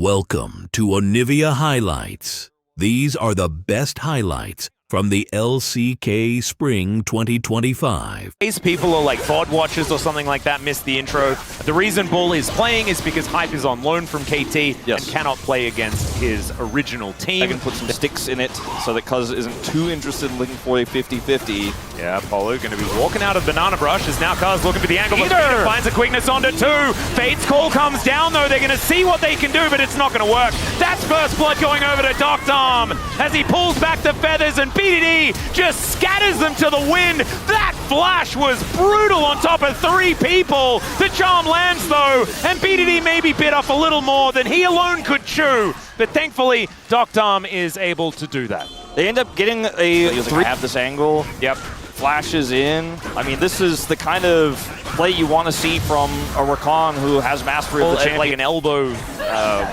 Welcome to Onivia Highlights. These are the best highlights from the LCK Spring 2025. These people are like VOD watchers or something like that, missed the intro. The reason Bull is playing is because Hype is on loan from KT and cannot play against his original team. I can put some sticks in it so that Cuz isn't too interested in looking for a 50-50. Yeah, Polo going to be walking out of Banana Brush as now Cuz looking for the angle. Peter finds a quickness onto two. Fate's call comes down though. They're going to see what they can do, but it's not going to work. That's first blood going over to Doctarm as he pulls back the feathers and BDD just scatters them to the wind. That flash was brutal on top of three people. The charm lands though, and BDD maybe bit off a little more than he alone could chew. But thankfully, Doctarm is able to do that. They end up getting a have this angle. Yep. Flashes in. I mean, this is the kind of play you want to see from a Rakan who has mastery of the champion. Like an elbow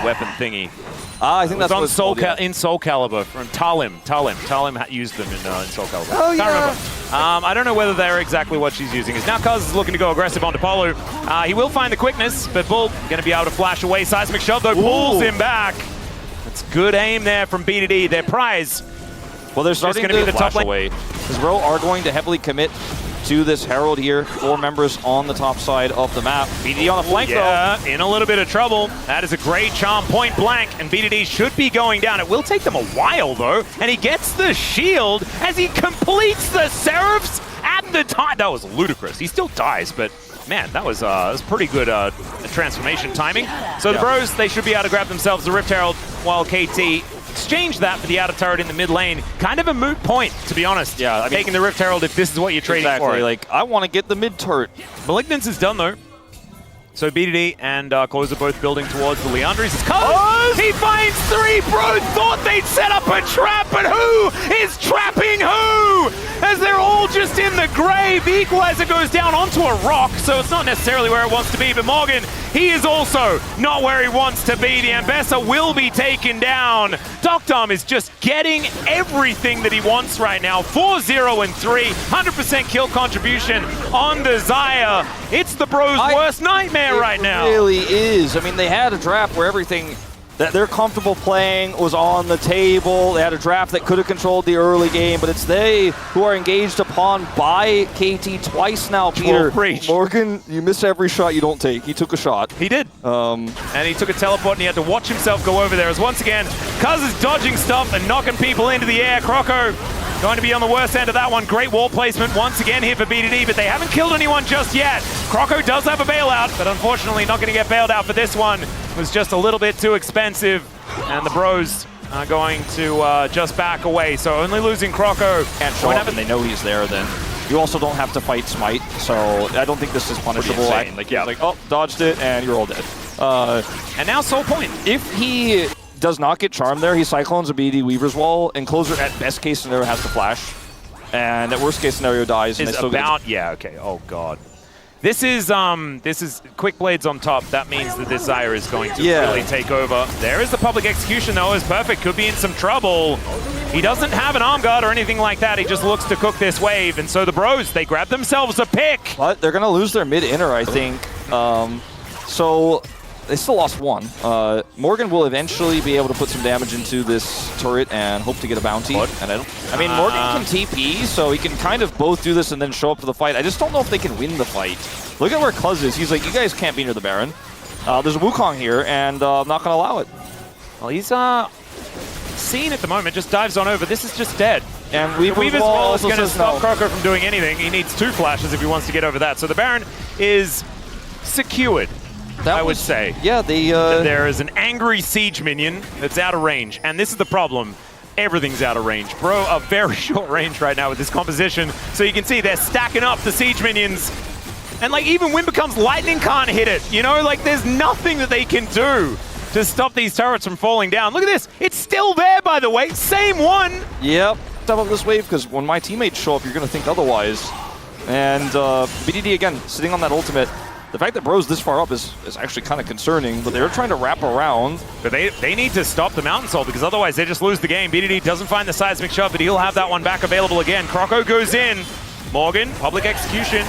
weapon thingy. I think that's on what Soul in Soul Calibur from Talim. Talim used them in Soul Calibur. Oh, yeah. Can't remember. I don't know whether they're exactly what she's using. Now Cuz is looking to go aggressive onto Polo. He will find the quickness, but Bull going to be able to flash away. Seismic Shove though pulls him back. That's good aim there from BDD. Their prize. Well, they're starting to be the top away. Because Ro are going to heavily commit to this Herald here. 4 members on the top side of the map. BDD on the flank though. In a little bit of trouble. That is a great charm, point blank, and BDD should be going down. It will take them a while though, and he gets the shield as he completes the Seraphs at the time. That was ludicrous. He still dies, but man, that was pretty good transformation timing. So the bros, they should be able to grab themselves the Rift Herald while KT exchange that for the outer turret in the mid lane. Kind of a moot point, to be honest. Yeah, I mean, taking the Rift Herald if this is what you're trading for. Like, I want to get the mid turret. Malignance is done though. So BDD and Close are both building towards the Leandris. It's Cuz! He finds three. Bros thought they'd set up a trap, but who is trapping who? As they're all just in the grave. The Equalizer goes down onto a rock, so it's not necessarily where it wants to be. But Morgan, he is also not where he wants to be. The Ambessa will be taken down. Doctarm is just getting everything that he wants right now. 4-0 and 3, 100% kill contribution on the Xayah. It's the bros' worst nightmare right now. It really is. I mean, they had a draft where everything that they're comfortable playing was on the table. They had a draft that could have controlled the early game, but it's they who are engaged upon by KT twice now, Peter. Morgan, you miss every shot you don't take. He took a shot. He did. And he took a teleport and he had to watch himself go over there as once again, Cuz is dodging stuff and knocking people into the air. Croco going to be on the worst end of that one. Great wall placement once again here for BDD, but they haven't killed anyone just yet. Croco does have a bailout, but unfortunately not going to get bailed out for this one. It was just a little bit too expensive, and the bros are going to just back away. So only losing Croco. Can't show up and they know he's there then. You also don't have to fight Smite, so I don't think this is punishable. Like, oh, dodged it, and you're all dead. And now Soul Point. If he does not get charmed there, he cyclones a BD Weaver's Wall, and Closer at best case scenario has to flash. And at worst case scenario dies. And Yeah, okay, oh god. This is Quick Blades on top. That means that this Xayah is going to really take over. There is the public execution though, is perfect. Could be in some trouble. He doesn't have an arm guard or anything like that. He just looks to cook this wave. And so the bros, they grab themselves a pick. But they're gonna lose their mid-inner, I think. So they still lost one. Morgan will eventually be able to put some damage into this turret and hope to get a bounty. And I mean, Morgan can TP, so he can kind of both do this and then show up for the fight. I just don't know if they can win the fight. Look at where Cuz is. He's like, you guys can't be near the Baron. There's a Wukong here, and I'm not going to allow it. Well, he's seen at the moment, just dives on over. This is just dead. And Weaver's Wall is going to stop Croco from doing anything. He needs 2 flashes if he wants to get over that. So the Baron is secured. I would say. Yeah, there is an angry siege minion that's out of range, and this is the problem. Everything's out of range. Bro, a very short range right now with this composition. So you can see they're stacking up the siege minions. And like even Wind Becomes Lightning can't hit it. You know, like there's nothing that they can do to stop these turrets from falling down. Look at this. It's still there, by the way. Same one. Yep. Step up this wave, because when my teammates show up, you're going to think otherwise. And BDD, again, sitting on that ultimate. The fact that Bro's this far up is actually kind of concerning, but they're trying to wrap around. But they need to stop the Mountain Soul, because otherwise they just lose the game. BDD doesn't find the Seismic Shove, but he'll have that one back available again. Croco goes in. Morgan, public execution.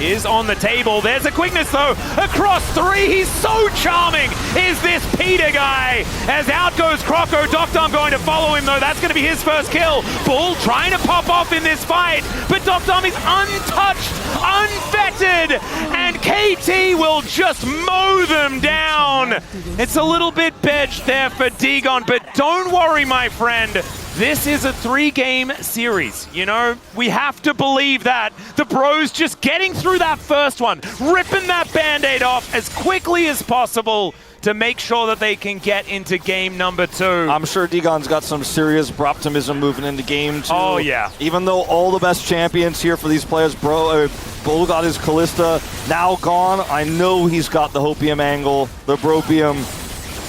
is on the table. There's a quickness though, across 3. He's so charming, is this Peter guy. As out goes Croco, Doctom going to follow him though. That's going to be his first kill. Bull trying to pop off in this fight, but Doctom is untouched, unfettered, and KT will just mow them down. It's a little bit bedged there for Digon, but don't worry, my friend. This is a 3-game series, you know? We have to believe that. The Bros just getting through that first one, ripping that Band-Aid off as quickly as possible to make sure that they can get into game number 2. I'm sure Digon's got some serious optimism moving into game 2. Oh, yeah. Even though all the best champions here for these players, Bull got his Callista, now gone. I know he's got the Hopium angle, the Bropium.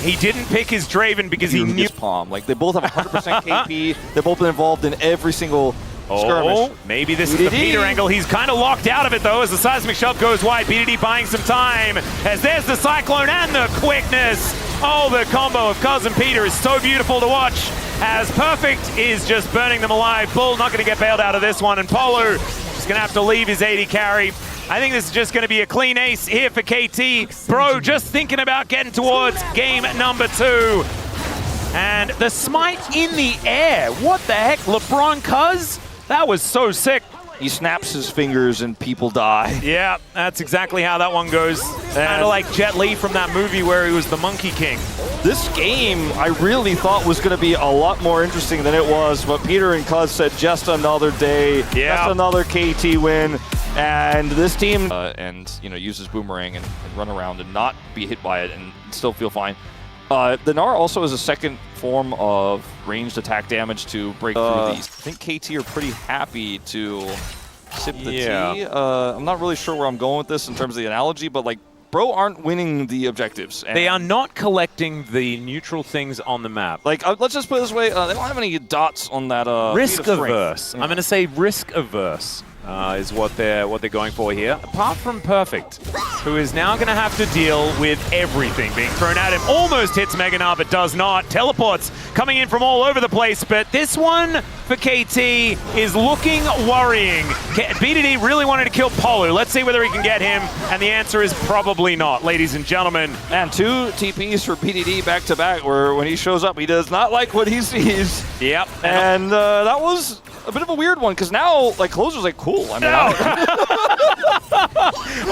He didn't pick his Draven because he knew... Palm. Like, they both have 100% KP. They've both been involved in every single skirmish. Maybe this is the Peter angle. He's kind of locked out of it, though, as the seismic shove goes wide. BDD buying some time, as there's the Cyclone and the quickness. Oh, the combo of Cuz and Peter is so beautiful to watch, as Perfect is just burning them alive. Bull not going to get bailed out of this one, and Polu just going to have to leave his AD carry. I think this is just going to be a clean ace here for KT. Bro, just thinking about getting towards game number 2. And the smite in the air. What the heck? LeBron Cuz? That was so sick. He snaps his fingers and people die. Yeah, that's exactly how that one goes. Kind of like Jet Li from that movie where he was the Monkey King. This game, I really thought was going to be a lot more interesting than it was, but Peter and Cuz said just another day, just another KT win. And this team uses Boomerang and run around and not be hit by it and still feel fine. The Gnar also is a second form of ranged attack damage to break through these. I think KT are pretty happy to sip the tea. I'm not really sure where I'm going with this in terms of the analogy, but like, Bro aren't winning the objectives. They are not collecting the neutral things on the map. Like, let's just put it this way, they don't have any dots on that risk averse. I'm going to say risk averse. Is what they're going for here. Apart from Perfect, who is now going to have to deal with everything being thrown at him. Almost hits Mega Gnar, but does not. Teleports coming in from all over the place, but this one for KT is looking worrying. BDD really wanted to kill Polu. Let's see whether he can get him, and the answer is probably not, ladies and gentlemen. And 2 TPs for BDD back-to-back, where when he shows up, he does not like what he sees. Yep. And that was a bit of a weird one, because now, like, Closer's like, cool. I mean,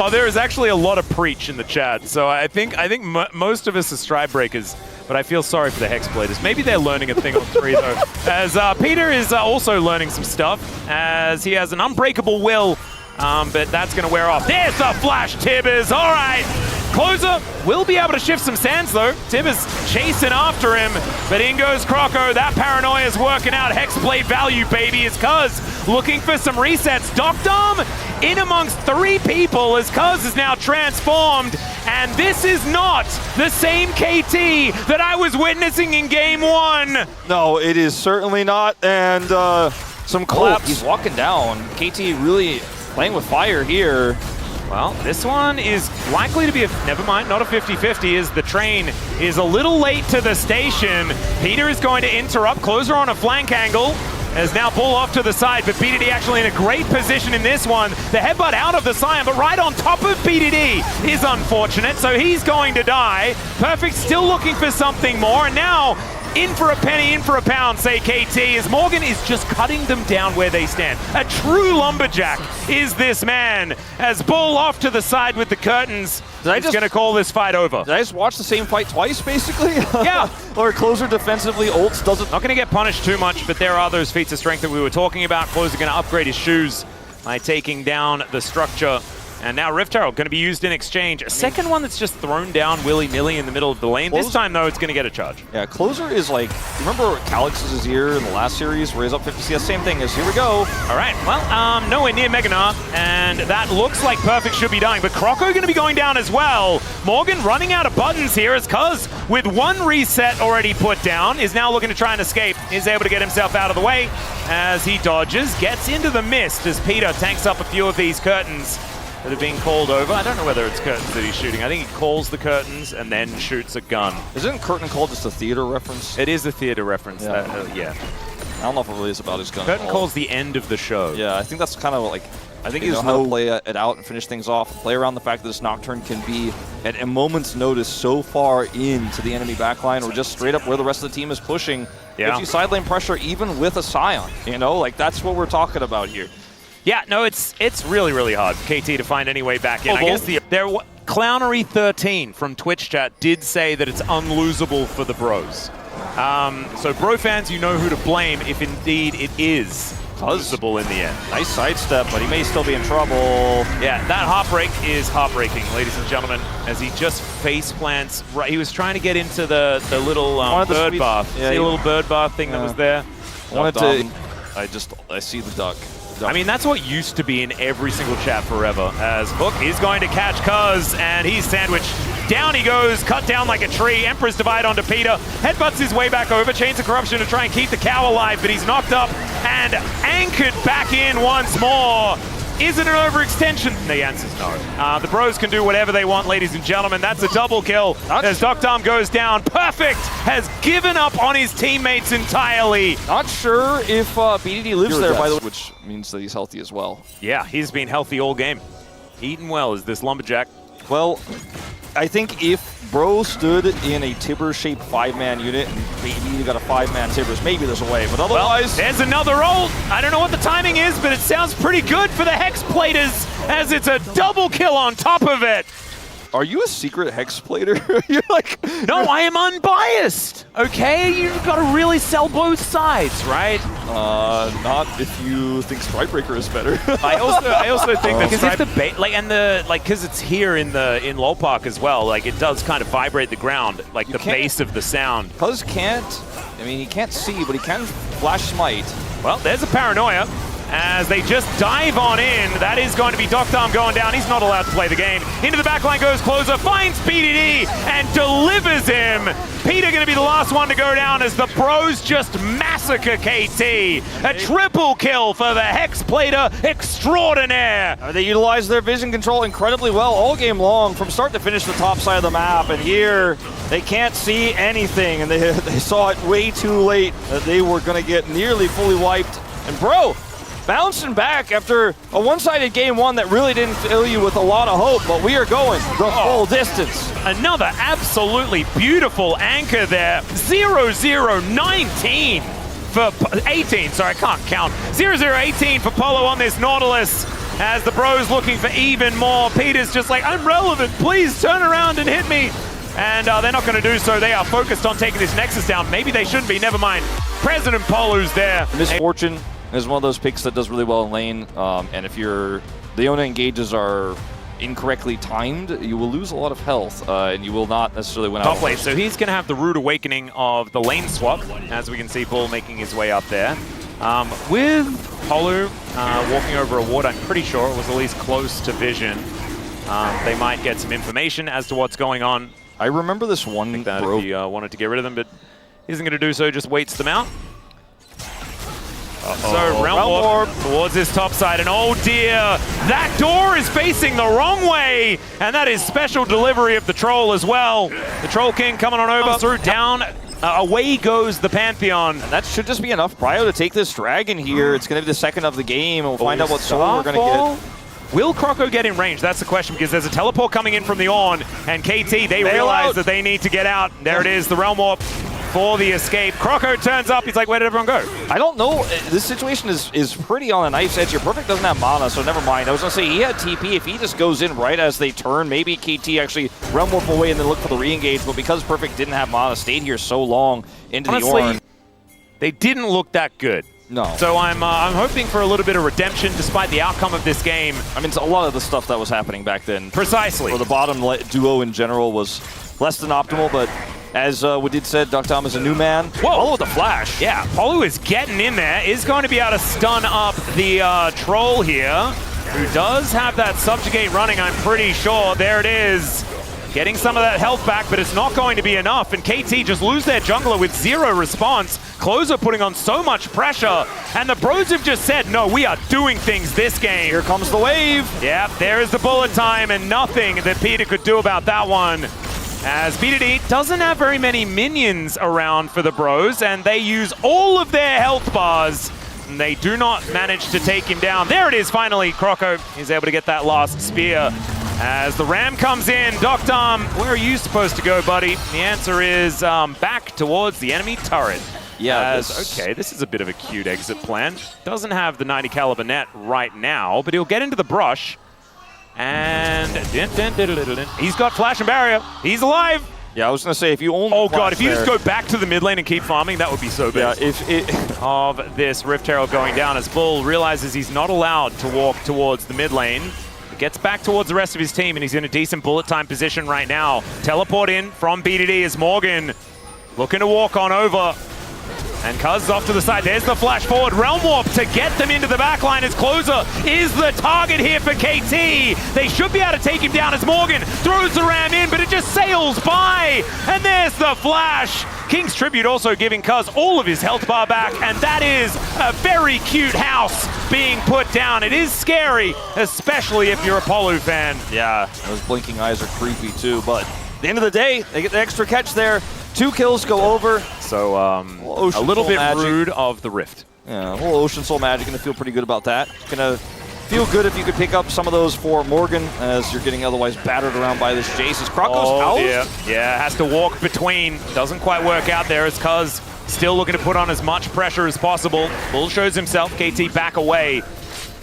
oh, there is actually a lot of preach in the chat, so I think most of us are stride breakers, but I feel sorry for the Hexbladers. Maybe they're learning a thing or 3, though. As Peter is also learning some stuff, as he has an unbreakable will, but that's going to wear off. There's the flash, Tibbers. All right. Closer will be able to shift some sands, though. Tibbers chasing after him, but in goes Croco. That paranoia is working out. Hexblade value, baby, is Cuz looking for some resets. Doctom in amongst 3 people as Cuz is now transformed, and this is not the same KT that I was witnessing in game 1. No, it is certainly not, and some collapse. He's walking down. KT really playing with fire here. Well, this one is likely to be a, never mind, not a 50-50, as the train is a little late to the station. Peter is going to interrupt. Closer on a flank angle, as now Bull off to the side, but BDD actually in a great position in this one. The headbutt out of the Scion, but right on top of BDD is unfortunate, so he's going to die. Perfect still looking for something more, and now in for a penny, in for a pound, say KT, as Morgan is just cutting them down where they stand. A true lumberjack is this man, as Bull off to the side with the curtains. He's going to call this fight over. Did I just watch the same fight twice, basically? Yeah. Or Closer defensively ults doesn't... Not going to get punished too much, but there are those feats of strength that we were talking about. Closer going to upgrade his shoes by taking down the structure. And now Rift Herald going to be used in exchange. A second one that's just thrown down willy-nilly in the middle of the lane. This time, though, it's going to get a charge. Yeah, Closer is like, remember Calix's year in the last series where he's up 50 CS? Same thing as, here we go. All right, well, nowhere near Mega Gnar, and that looks like Perfect should be dying, but Croco going to be going down as well. Morgan running out of buttons here as Cuz, with 1 reset already put down, is now looking to try and escape. Is able to get himself out of the way as he dodges, gets into the mist as Peter tanks up a few of these curtains that are being called over. I don't know whether it's curtains that he's shooting. I think he calls the curtains and then shoots a gun. Isn't curtain call just a theater reference? It is a theater reference. Yeah. Yeah. I don't know if it really is about his gun. Curtain call's the end of the show. Yeah, I think that's kind of like I think he's going to play it out and finish things off. Play around the fact that this Nocturne can be at a moment's notice so far into the enemy backline or just straight up where the rest of the team is pushing. Yeah. Gives you side lane pressure even with a Scion. You know, like that's what we're talking about here. Yeah, no, it's really, really hard for KT to find any way back in. I guess Clownery13 from Twitch chat did say that it's unlosable for the bros. So bro fans, you know who to blame if indeed it is losable in the end. Nice sidestep, but he may still be in trouble. Yeah, that heartbreak is heartbreaking, ladies and gentlemen, as he just face plants. Right, he was trying to get into the little bird bath. Yeah, see a little bird bath thing that was there? I see the duck. I mean, that's what used to be in every single chat forever, as Hook is going to catch Cuz, and he's sandwiched. Down he goes, cut down like a tree. Emperor's Divide onto Peter. Headbutts his way back over. Chains of Corruption to try and keep the cow alive, but he's knocked up and anchored back in once more. Is it an overextension? The answer's no. The bros can do whatever they want, ladies and gentlemen. That's a double kill as Doctarm goes down. Perfect has given up on his teammates entirely. Not sure if BDD lives there, by the way, which means that he's healthy as well. Yeah, he's been healthy all game. Eating well is this Lumberjack. Well, I think if Bro stood in a Tibber-shaped 5-man unit and maybe you got a 5-man Tibbers, maybe there's a way, but otherwise... Well, there's another ult. I don't know what the timing is, but it sounds pretty good for the Hex Platers as it's a double kill on top of it. Are you a secret Hex Plater? You're like... No, I am unbiased, okay? You've got to really sell both sides, right? Not if you think Strikebreaker is better. I also think that because if the because it's here in LoL Park as well, like it does kind of vibrate the ground, like the bass of the sound. Cuz can't, I mean, he can't see, but he can flash smite. Well, there's a paranoia. As they just dive on in, that is going to be Doctarm going down. He's not allowed to play the game. Into the backline goes Closer, finds BDD and delivers him. Peter going to be the last one to go down as the bros just massacre KT. A triple kill for the Hex Plater extraordinaire. They utilize their vision control incredibly well all game long from start to finish the top side of the map. And here they can't see anything and they saw it way too late that they were going to get nearly fully wiped. And Bro, bouncing back after a one-sided game one that really didn't fill you with a lot of hope, but we are going the full distance. Another absolutely beautiful anchor there. 0-0-19 for 18. Sorry, I can't count. 0-0-18 for Polo on this Nautilus as the bros looking for even more. Peter's just like, I'm relevant. Please turn around and hit me. And they're not going to do so. They are focused on taking this Nexus down. Maybe they shouldn't be. Never mind. President Polo's there. Misfortune is one of those picks that does really well in lane, and if your Leona engages are incorrectly timed, you will lose a lot of health, and you will not necessarily win out. Top lane, so he's going to have the rude awakening of the lane swap, as we can see Bull making his way up there. With Polo walking over a ward, I'm pretty sure it was at least close to vision. They might get some information as to what's going on. I remember this one that if he wanted to get rid of them, but he isn't going to do so, just waits them out. So Realm Warp towards his top side, and oh dear, that door is facing the wrong way, and that is special delivery of the Troll as well. The Troll King coming on over, through, down, away goes the Pantheon. And that should just be enough Brio to take this dragon here. It's going to be the second of the game, and we'll find out what sword we're going to get. Will Croco get in range? That's the question, because there's a teleport coming in from the Ornn, and KT, they realize that they need to get out. There it is, the Realm Warp for the escape. Croco turns up, he's like, where did everyone go? I don't know, this situation is pretty on a knife's edge here. Perfect doesn't have mana, so never mind. I was gonna say, he had TP, if he just goes in right as they turn, maybe KT actually Realm Warp away and then look for the re-engage, but because Perfect didn't have mana, stayed here so long into the Ornn. They didn't look that good. No. So I'm hoping for a little bit of redemption despite the outcome of this game. I mean, a lot of the stuff that was happening back then. Precisely. Or the bottom duo in general was less than optimal, but as Wadid said, Doctarm is a new man. Whoa! Polo with the flash. Yeah, Polo is getting in there. Is going to be able to stun up the Troll here, who does have that Subjugate running, I'm pretty sure. There it is. Getting some of that health back, but it's not going to be enough. And KT just lose their jungler with zero response. Closer putting on so much pressure. And the bros have just said, no, we are doing things this game. Here comes the wave. Yep, there is the bullet time, and nothing that Peter could do about that one. As BDD doesn't have very many minions around for the bros, and they use all of their health bars and they do not manage to take him down. There it is, finally. Croco is able to get that last spear. As the ram comes in, Doctom, where are you supposed to go, buddy? The answer is back towards the enemy turret. Yeah, okay, this is a bit of a cute exit plan. Doesn't have the 90 caliber net right now, but he'll get into the brush. And he's got flash and barrier. He's alive. Yeah, I was going to say, if you only Oh god, if you just go back to the mid lane and keep farming, that would be so bad. Yeah, if it... Of this Rift Herald going down as Bull realizes he's not allowed to walk towards the mid lane. Gets back towards the rest of his team, and he's in a decent bullet time position right now. Teleport in from BDD is Morgan. Looking to walk on over. And Cuz off to the side. There's the flash forward. Realm Warp to get them into the backline as Closer is the target here for KT. They should be able to take him down as Morgan throws the ram in, but it just sails by. And there's the flash. King's Tribute also giving Cuz all of his health bar back, and that is a very cute house being put down. It is scary, especially if you're a Polu fan. Yeah, those blinking eyes are creepy too, but at the end of the day, they get the extra catch there. 2 kills go over. So a little bit rude of the Rift. Yeah, a little Ocean Soul Magic, gonna feel pretty good about that. Gonna feel good if you could pick up some of those for Morgan, as you're getting otherwise battered around by this Jace. Is Croco's out? Yeah, has to walk between. Doesn't quite work out there as Cuz still looking to put on as much pressure as possible. Bull shows himself, KT back away.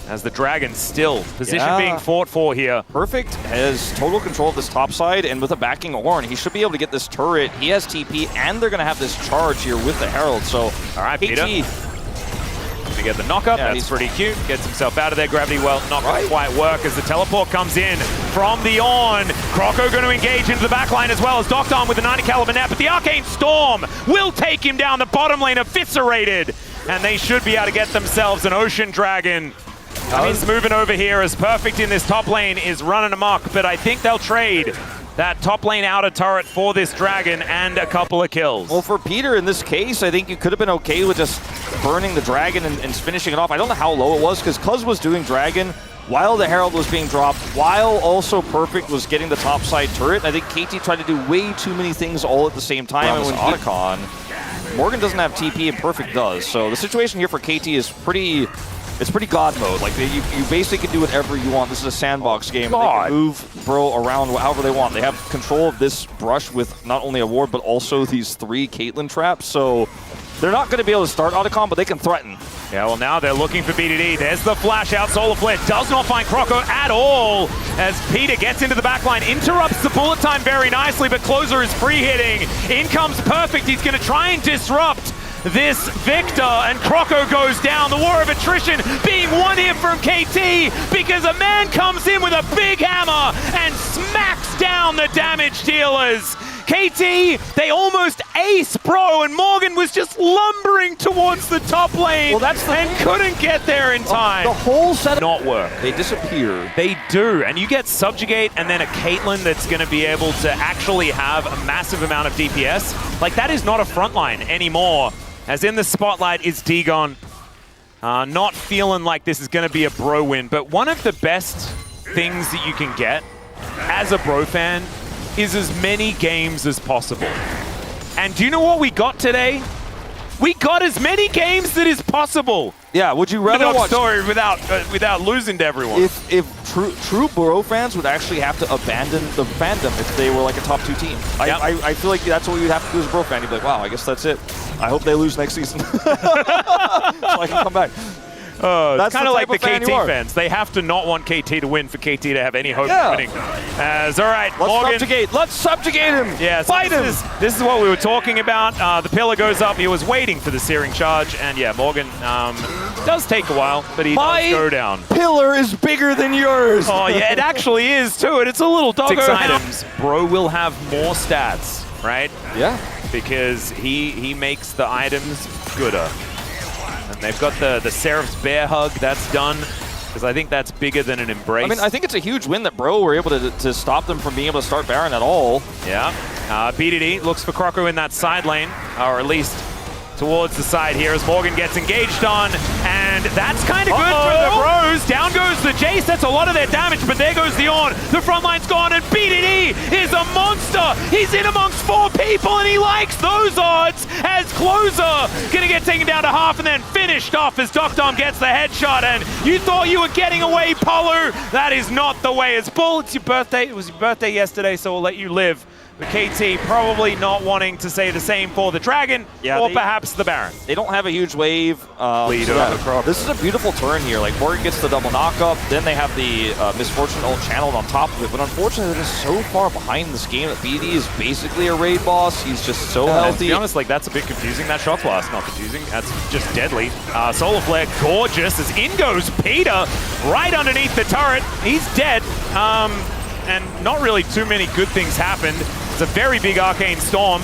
As the Dragon still position being fought for here. Perfect has total control of this top side, and with a backing Ornn, he should be able to get this turret. He has TP, and they're going to have this charge here with the Herald. So, all right, KT. Peter. To get the knock-up, Yeah, that's pretty cute. Gets himself out of there. Gravity well not going to quite work as the teleport comes in from the Ornn. Croco going to engage into the backline as well as Doctom with the 90 caliber net, but the Arcane Storm will take him down. The bottom lane eviscerated, and they should be able to get themselves an Ocean Dragon. He's moving over here as Perfect in this top lane is running amok, but I think they'll trade that top lane outer turret for this Dragon and a couple of kills. Well, for Peter in this case, I think you could have been okay with just burning the Dragon and finishing it off. I don't know how low it was, because Cuz was doing Dragon while the Herald was being dropped, while also Perfect was getting the top side turret. I think KT tried to do way too many things all at the same time. And when Otacon, Morgan doesn't have TP and Perfect does. So the situation here for KT is pretty God mode. Like, you basically can do whatever you want. This is a sandbox game. They can move Bro around however they want. They have control of this brush with not only a ward, but also these 3 Caitlyn traps. So they're not going to be able to start Otacon, but they can threaten. Yeah, well, now they're looking for BDD. There's the flash out. Solar Flare does not find Croco at all as Peter gets into the backline, interrupts the bullet time very nicely, but Closer is free hitting. In comes Perfect. He's going to try and disrupt this Victor, and Croco goes down. The war of attrition being won here from KT because a man comes in with a big hammer and smacks down the damage dealers. KT, they almost ace Bro, and Morgan was just lumbering towards the top lane and couldn't get there in time. The whole set not work. They disappear. They do, and you get Subjugate and then a Caitlyn that's going to be able to actually have a massive amount of DPS. Like, that is not a frontline anymore. As in the spotlight is Dagon. Not feeling like this is going to be a Bro win, but one of the best things that you can get as a Bro fan is as many games as possible. And do you know what we got today? We got as many games that is possible. Yeah, would you rather watch story without losing to everyone? If true Bro fans would actually have to abandon the fandom if they were like a top 2 team. Yep. I feel like that's what you'd have to do as a Bro fan. You'd be like, wow, I guess that's it. I hope they lose next season so I can come back. That's kind of like the KT fans. They have to not want KT to win for KT to have any hope of winning. As, all right, let's subjugate him. Yeah, fight him. This is what we were talking about. The pillar goes up. He was waiting for the searing charge, and yeah, Morgan does take a while, but he does go down. Pillar is bigger than yours. Oh yeah, it actually is too, and it's a little doggo. 6 items. Bro will have more stats, right? Yeah. Because he makes the items gooder. And they've got the Seraph's Bear Hug, that's done. Because I think that's bigger than an Embrace. I mean, I think it's a huge win that Bro were able to stop them from being able to start Baron at all. Yeah. BDD looks for Croco in that side lane, or at least towards the side here as Morgan gets engaged on. And that's kind of good for the Bros. Down goes the Jace. That's a lot of their damage, but there goes the Ornn. The front line's gone, and BDD is a monster. He's in amongst 4 people, and he likes those odds. as Closer gonna get taken down to half and then finished off as Doctom gets the headshot. And you thought you were getting away, Polu. That is not the way. It's Bull, it's your birthday. It was your birthday yesterday, so we'll let you live. But KT probably not wanting to say the same for the Dragon, or perhaps the Baron. They don't have a huge wave. Lead across. This is a beautiful turn here. Like, Morgan gets the double knock-up, then they have the Misfortune ult channeled on top of it. But unfortunately, they're just so far behind this game that BD is basically a raid boss. He's just so healthy. To be honest, like, that's a bit confusing. That shot blast, not confusing. That's just deadly. Solar Flare, gorgeous, as in goes Peter right underneath the turret. He's dead. And not really too many good things happened. It's a very big Arcane Storm.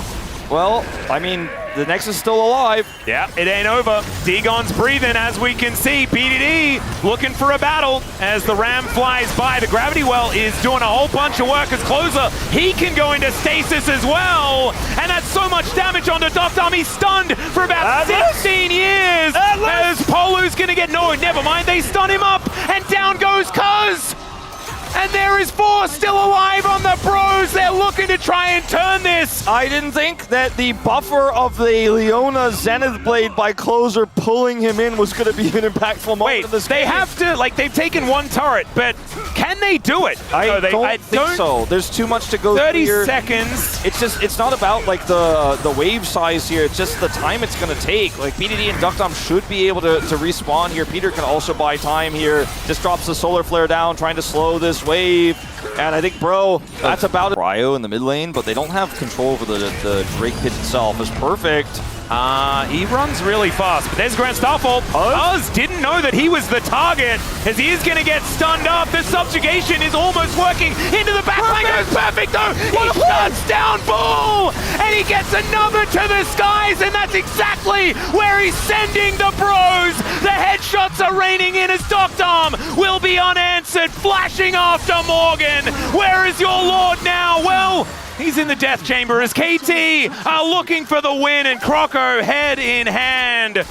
Well, I mean, the Nexus is still alive. Yeah, it ain't over. Dagon's breathing, as we can see. BDD looking for a battle as the Ram flies by. The Gravity Well is doing a whole bunch of work as Closer. He can go into stasis as well. And that's so much damage onto Doctom. He's stunned for about 16 years. As Polu's gonna get, no, never mind. They stun him up and down goes Cuz. And there is 4 still alive on the Bros. They're looking to try and turn this. I didn't think that the buffer of the Leona Zenith Blade by Closer pulling him in was going to be an impactful moment in this game. They have to, like, they've taken 1 turret, but can they do it? I don't think so. There's too much to go 30 through. 30 seconds. It's just, it's not about, like, the wave size here. It's just the time it's going to take. Like, BDD and Doctom should be able to respawn here. Peter can also buy time here. Just drops the Solar Flare down, trying to slow this wave. And I think, bro, that's about it. Brio in the mid lane, but they don't have control over the Drake pit itself. It's perfect. He runs really fast, but there's Grand Starfall. Oz didn't know that he was the target, as he is going to get stunned up. The subjugation is almost working into the backline. Goes perfect, though. He shuts down Bull, and he gets another to the skies, and that's exactly where he's sending the Bros. The headshots are raining in as Doctom will be unanswered, flashing after Morgan. Where is your lord now? Well, he's in the death chamber as KT are looking for the win, and Croco head in hand.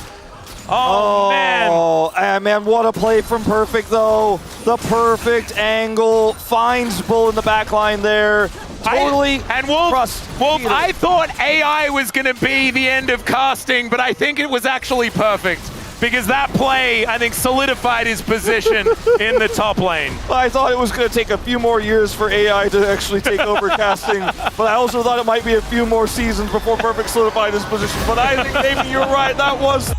Oh, man, what a play from Perfect, though. The perfect angle finds Bull in the backline there. Totally. And Wolf, I thought AI was going to be the end of casting, but I think it was actually perfect. Because that play, I think, solidified his position in the top lane. I thought it was going to take a few more years for AI to actually take over casting, but I also thought it might be a few more seasons before Perfect solidified his position. But I think maybe you're right, that was...